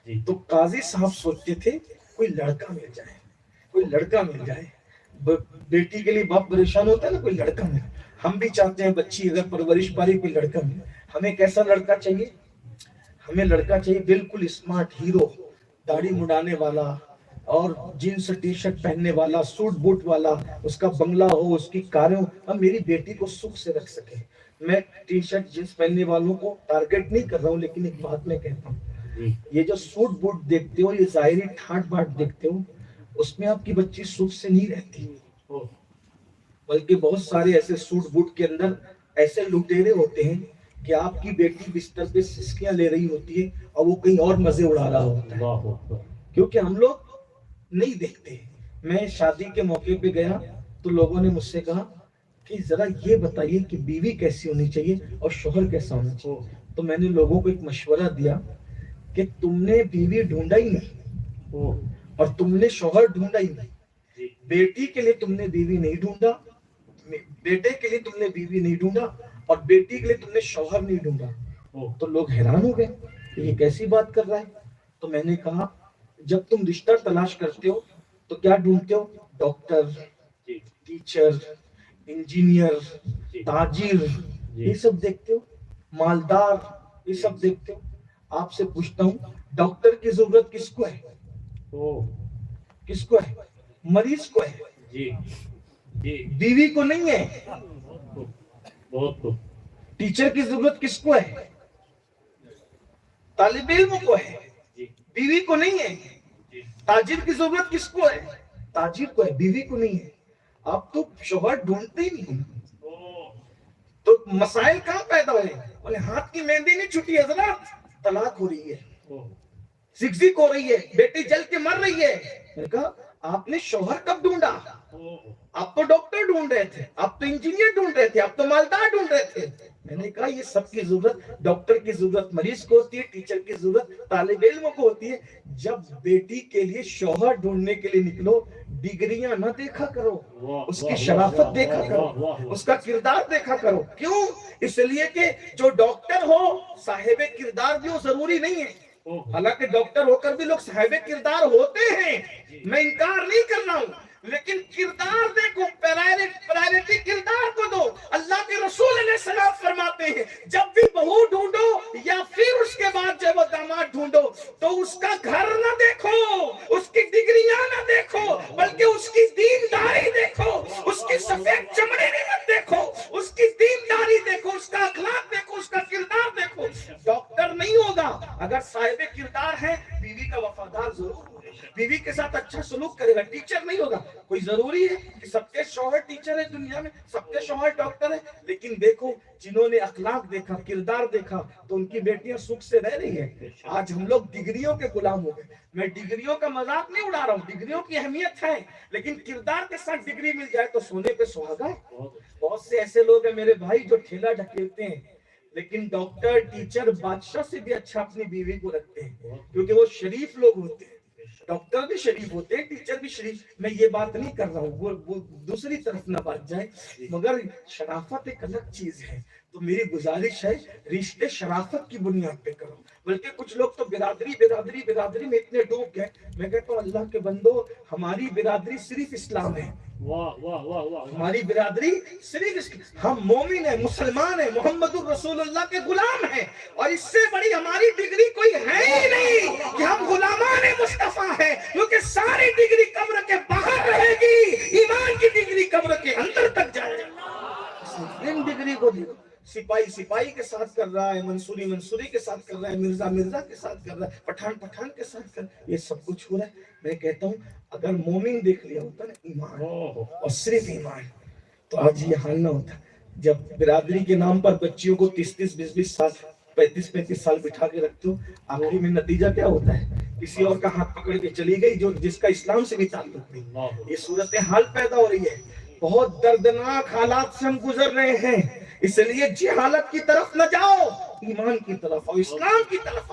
تو قاضی صاحب سوچتے تھے کوئی لڑکا مل جائے، کوئی لڑکا مل جائے. بیٹی کے لیے باپ پریشان ہوتا ہے نا، کوئی لڑکا مل. ہم بھی چاہتے ہیں بچی اگر پرورش پالی کوئی لڑکا مل. ہمیں کیسا لڑکا چاہیے؟ ہمیں لڑکا چاہیے بالکل اسمارٹ ہیرو، داڑھی مڈانے والا اور جینس ٹی شرٹ پہننے والا، سوٹ بوٹ والا، اس کا بنگلہ ہو، اس کی کاریں ہو، ہم میری بیٹی کو سکھ سے رکھ سکیں. میں ٹی شرٹ جینس پہننے والوں کو ٹارگٹ نہیں کر رہا ہوں، لیکن ایک بات میں کہتا ہوں، یہ جو سوٹ بوٹ دیکھتے ہو، یہ ظاہری ٹھاٹ باٹ دیکھتے ہو، اس میں آپ کی بچی سکھ سے نہیں رہتی. بلکہ بہت سارے ایسے سوٹ بوٹ کے اندر ایسے لٹیرے ہوتے ہیں کہ آپ کی بیٹی بستر پہ سسکیاں لے رہی ہوتی ہے اور وہ کہیں اور مزے اڑا رہا ہوتا ہے، کیونکہ ہم لوگ نہیں دیکھتے. میں شادی کے موقع پہ گیا تو لوگوں نے مجھ سے کہا کہ ذرا یہ بتائیے کہ بیوی کیسی ہونی چاہیے اور شوہر کیسا ہونا چاہیے. تو میں نے لوگوں کو ایک مشورہ دیا کہ تم نے بیوی ڈھونڈا ہی نہیں اور تم نے شوہر ڈھونڈا ہی نہیں. بیٹی کے لیے تم نے بیوی نہیں ڈھونڈا، بیٹے کے لیے تم نے بیوی نہیں ڈھونڈا، اور بیٹی کے لیے تم نے شوہر نہیں ڈھونڈا. تو لوگ حیران ہو گئے کہ یہ کیسی بات کر رہا ہے. تو میں نے کہا جب تم رشتہ تلاش کرتے ہو تو کیا ڈھونڈتے ہو؟ ڈاکٹر، ٹیچر، انجینئر، تاجر، یہ سب دیکھتے ہو، مالدار، یہ سب دیکھتے ہو. آپ سے پوچھتا ہوں ڈاکٹر کی ضرورت کس کو ہے؟ کس کو ہے؟ مریض کو ہے، بیوی کو نہیں ہے. ٹیچر کی ضرورت کس کو ہے؟ طالب علم کو ہے، بیوی کو نہیں ہے. تاجر کی ضرورت کس کو ہے؟ تاجر کو ہے، بیوی کو نہیں ہے. آپ تو شوہر ڈھونڈتے ہی نہیں. تو مسائل کہاں پیدا ہوئے؟ بولے ہاتھ کی مہندی نہیں چھٹی حضرات، طلاق ہو رہی ہے، سکسک ہو رہی ہے، بیٹی جل کے مر رہی ہے. میں نے کہا آپ نے شوہر کب ڈھونڈا؟ آپ تو ڈاکٹر ڈھونڈ رہے تھے، آپ تو انجینئر ڈھونڈ رہے تھے، آپ تو مالدار ڈھونڈ رہے تھے. میں نے کہا یہ سب کی ضرورت، ڈاکٹر کی ضرورت مریض کو ہوتی ہے، ٹیچر کی ضرورت طالب علم کو ہوتی ہے. جب بیٹی کے لیے شوہر ڈھونڈنے کے لیے نکلو، ڈگریاں نہ دیکھا کرو، اس کی شرافت دیکھا کرو، اس کا کردار دیکھا کرو. کیوں؟ اس لیے کہ جو ڈاکٹر ہو صاحب کردار بھی ہو ضروری نہیں ہے. حالانکہ ڈاکٹر ہو کر بھی لوگ صاحب کردار ہوتے ہیں، میں انکار نہیں کر رہا ہوں، لیکن کردار دیکھو، پرائیورٹی کردار کو دو. اللہ کے رسول علیہ السلام فرماتے ہیں جب بھی بہو ڈھونڈو یا پھر اس کے بعد جب وہ داماد ڈھونڈو تو اس کا گھر نہ دیکھو، اس کی ڈگریاں نہ دیکھو، بلکہ اس کی دینداری دیکھو، اس کی سفید چمڑے مت دیکھو، اس کی دینداری دیکھو، اس کا اخلاق دیکھو، اس کا کردار دیکھو. ڈاکٹر نہیں ہوگا اگر صاحب کردار ہے، بیوی کا وفادار ضرور ہوگا، بیوی کے ساتھ اچھا سلوک کرے گا. ٹیچر نہیں ہوگا. کوئی ضروری ہے کہ سب کے شوہر ٹیچر ہے دنیا میں، سب کے شوہر ڈاکٹر ہے؟ لیکن دیکھو جنہوں نے اخلاق دیکھا، کردار دیکھا، تو ان کی بیٹیاں سکھ سے رہ رہی ہیں. آج ہم لوگ ڈگریوں کے غلام ہو گئے. میں ڈگریوں کا مذاق نہیں اڑا رہا ہوں، ڈگریوں کی اہمیت ہے، لیکن کردار کے ساتھ ڈگری مل جائے تو سونے پہ سہاگا ہے. بہت سے ایسے لوگ ہیں میرے بھائی جو ٹھیلا ڈھکیلتے ہیں، لیکن ڈاکٹر، ٹیچر، بادشاہ سے بھی اچھا اپنی بیوی کو رکھتے ہیں، کیونکہ وہ شریف لوگ ہوتے ہیں. ڈاکٹر بھی شریف ہوتے ہیں، ٹیچر بھی شریف. میں یہ بات نہیں کر رہا ہوں وہ دوسری طرف نہ بات جائے، مگر شرافت ایک الگ چیز ہے. تو میری گزارش ہے رشتے شرافت کی بنیاد پہ کرو. بلکہ کچھ لوگ تو برادری میں اتنے ڈوب گئے. میں کہتا ہوں اللہ کے بندو، ہماری برادری صرف اسلام ہے. ہماری برادری صرف اسلام، ہم مومن ہیں، مسلمان ہیں، محمد الرسول اللہ کے غلام ہیں، اور اس سے بڑی ہماری ڈگری کوئی ہے ہی نہیں کہ ہم غلامان مصطفیٰ ہیں. کیونکہ ساری ڈگری قبر کے باہر رہے گی، ایمان کی ڈگری قبر کے اندر تک جائے گی. ان ڈگری کو دیکھو، سپاہی کے ساتھ کر رہا ہے، منصوری کے ساتھ کر رہا ہے، مرزا کے ساتھ کر رہا ہے، پٹھان کے ساتھ کر رہا ہے. یہ سب کچھ ہو رہا ہے. میں کہتا ہوں اگر مومن دیکھ لیا ہوتا نا ایمان اور صرف ایمان، تو آج یہ حال نہ ہوتا. جب برادری کے نام پر بچیوں کو 30 20 سال، 35 سال بٹھا کے رکھتے ہو، آخری میں نتیجہ کیا ہوتا ہے؟ کسی اور کا ہاتھ پکڑ کے چلی گئی جس کا اسلام سے بھی تعلق نہیں. یہ صورتحال پیدا ہو رہی ہے. بہت دردناک حالات سے ہم گزر رہے ہیں. اس لیے جہالت کی طرف نہ جاؤ، ایمان کی طرف اور اسلام کی طرف